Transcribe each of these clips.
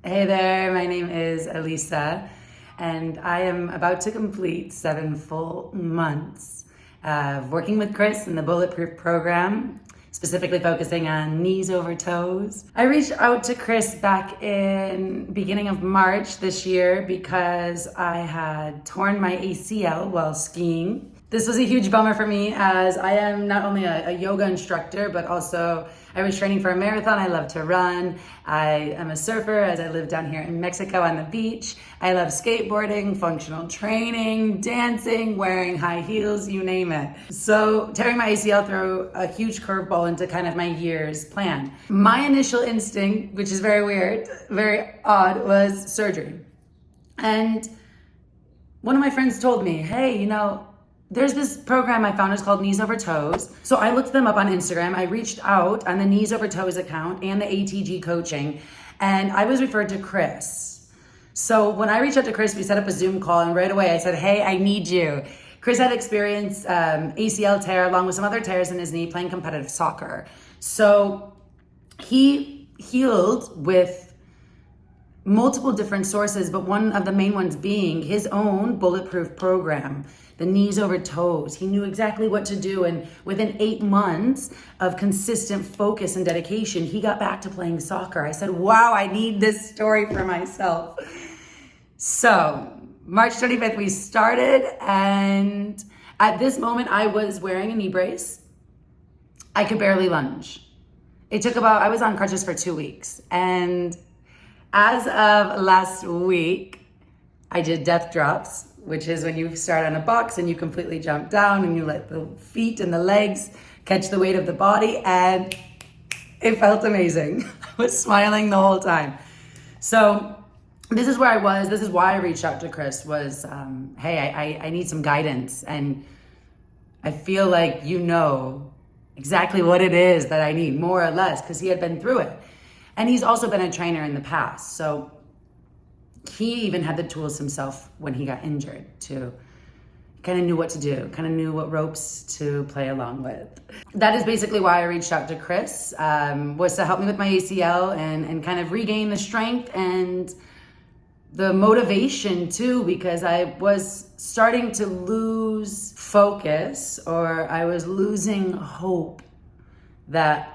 Hey there, my name is Elisa, and I am about to complete 7 full months of working with Chris in the Bulletproof Program, specifically focusing on knees over toes. I reached out to Chris back in beginning of March this year because I had torn my ACL while skiing. This was a huge bummer for me as I am not only a yoga instructor, but also I was training for a marathon. I love to run. I am a surfer as I live down here in Mexico on the beach. I love skateboarding, functional training, dancing, wearing high heels, you name it. So tearing my ACL threw a huge curveball into kind of my year's plan. My initial instinct, which is very weird, very odd, was surgery. And one of my friends told me, hey, there's this program I found, it's called Knees Over Toes. So I looked them up on Instagram. I reached out on the Knees Over Toes account and the ATG coaching, and I was referred to Chris. So when I reached out to Chris, we set up a Zoom call, and right away I said, hey, I need you. Chris had experienced ACL tear along with some other tears in his knee playing competitive soccer. So he healed with multiple different sources, but one of the main ones being his own Bulletproof Program, the Knees Over Toes. He knew exactly what to do, and within 8 months of consistent focus and dedication, he got back to playing soccer. I said, wow, I need this story for myself. So March 25th, we started, and at this moment, I was wearing a knee brace. I could barely lunge. I was on crutches for 2 weeks, and as of last week, I did death drops, which is when you start on a box and you completely jump down and you let the feet and the legs catch the weight of the body, and it felt amazing. I was smiling the whole time. So this is where I was. This is why I reached out to Chris was, hey, I need some guidance, and I feel like you know exactly what it is that I need, more or less, because he had been through it. And he's also been a trainer in the past. So he even had the tools himself when he got injured to kind of knew what to do, kind of knew what ropes to play along with. That is basically why I reached out to Chris, was to help me with my ACL and kind of regain the strength and the motivation too, because I was starting to lose focus, or I was losing hope that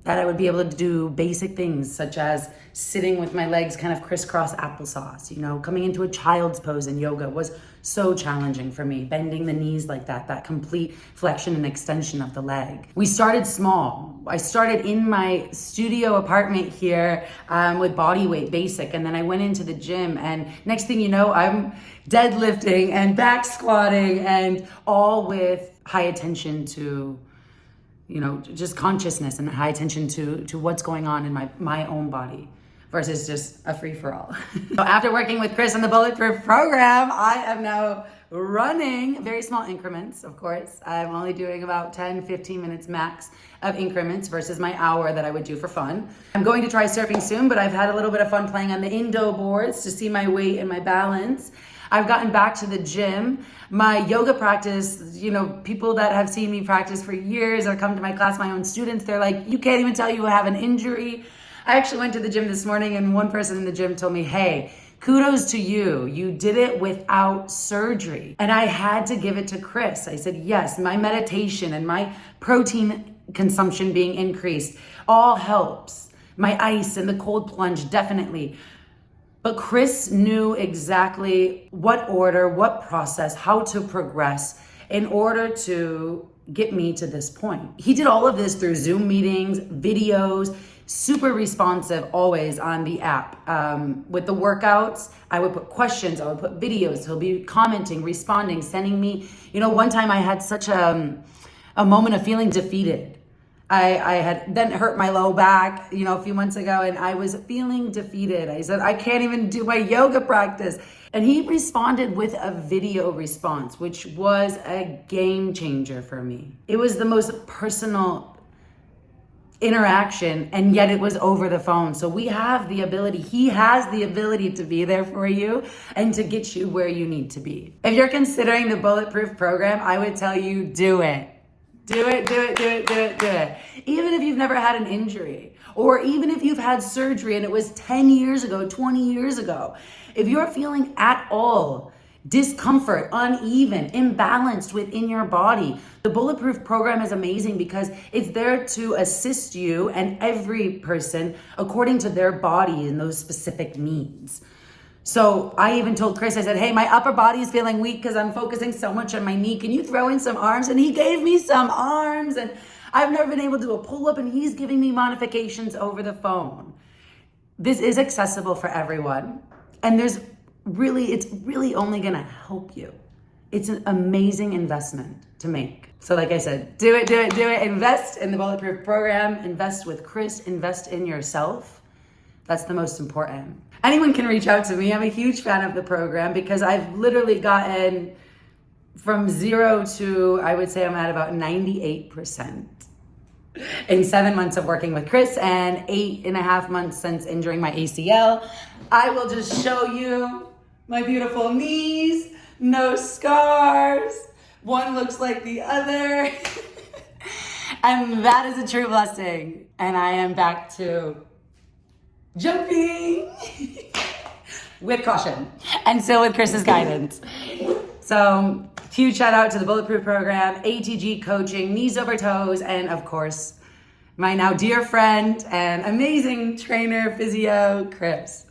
I would be able to do basic things such as sitting with my legs kind of crisscross applesauce. Coming into a child's pose in yoga was so challenging for me. Bending the knees like that complete flexion and extension of the leg. We started small. I started in my studio apartment here with body weight basic, and then I went into the gym, and next thing you know, I'm deadlifting and back squatting, and all with high attention to just consciousness and high attention to what's going on in my own body versus just a free-for-all. So after working with Chris in the Bulletproof Program, I am now running very small increments, of course. I'm only doing about 10, 15 minutes max of increments versus my hour that I would do for fun. I'm going to try surfing soon, but I've had a little bit of fun playing on the Indo boards to see my weight and my balance. I've gotten back to the gym. My yoga practice, people that have seen me practice for years or come to my class, my own students, they're like, you can't even tell you have an injury. I actually went to the gym this morning, and one person in the gym told me, hey, kudos to you. You did it without surgery. And I had to give it to Chris. I said, yes, my meditation and my protein consumption being increased all helps. My ice and the cold plunge, definitely. But Chris knew exactly what order, what process, how to progress in order to get me to this point. He did all of this through Zoom meetings, videos, super responsive always on the app. With the workouts, I would put questions, I would put videos. He'll be commenting, responding, sending me. One time I had such a moment of feeling defeated. I had then hurt my low back, a few months ago, and I was feeling defeated. I said, I can't even do my yoga practice. And he responded with a video response, which was a game changer for me. It was the most personal interaction, and yet it was over the phone. So he has the ability to be there for you and to get you where you need to be. If you're considering the Bulletproof Program, I would tell you, do it. Do it. Even if you've never had an injury, or even if you've had surgery and it was 10 years ago, 20 years ago, if you're feeling at all discomfort, uneven, imbalanced within your body, the Bulletproof Program is amazing because it's there to assist you and every person according to their body and those specific needs. So I even told Chris, I said, hey, my upper body is feeling weak because I'm focusing so much on my knee. Can you throw in some arms? And he gave me some arms, and I've never been able to do a pull-up, and he's giving me modifications over the phone. This is accessible for everyone. And it's really only gonna help you. It's an amazing investment to make. So like I said, do it. Invest in the Bulletproof Program, invest with Chris, invest in yourself. That's the most important. Anyone can reach out to me. I'm a huge fan of the program because I've literally gotten from 0 to, I would say I'm at about 98% in 7 months of working with Chris and 8.5 months since injuring my ACL. I will just show you my beautiful knees, no scars. One looks like the other. And that is a true blessing. And I am back to jumping with caution and still with Chris's guidance. So huge shout out to the Bulletproof Program, ATG coaching, knees over toes, and of course, my now dear friend and amazing trainer, physio, Chris.